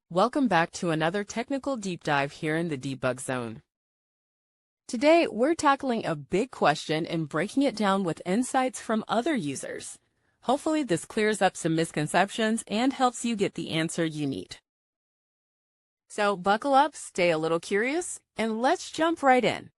Welcome back to another technical deep dive here in the debug zone. Today, we're tackling a big question and breaking it down with insights from other users. Hopefully, this clears up some misconceptions and helps you get the answer you need. So buckle up, stay a little curious, and let's jump right in.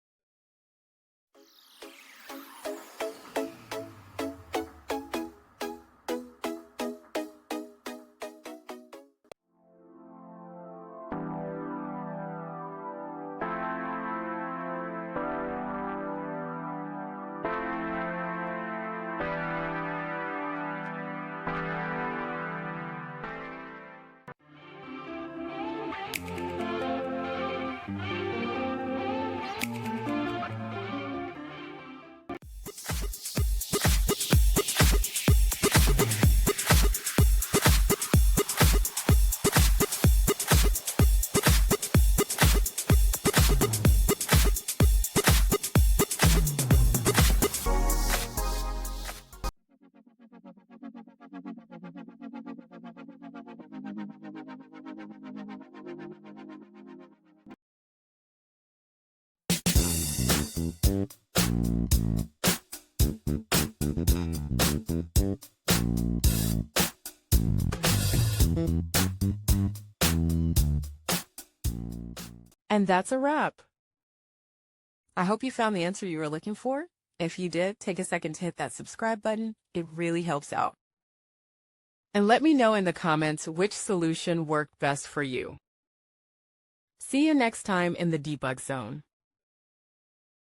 And that's a wrap. I hope you found the answer you were looking for. If you did, take a second to hit that subscribe button. It really helps out. And let me know in the comments which solution worked best for you. See you next time in the debug zone.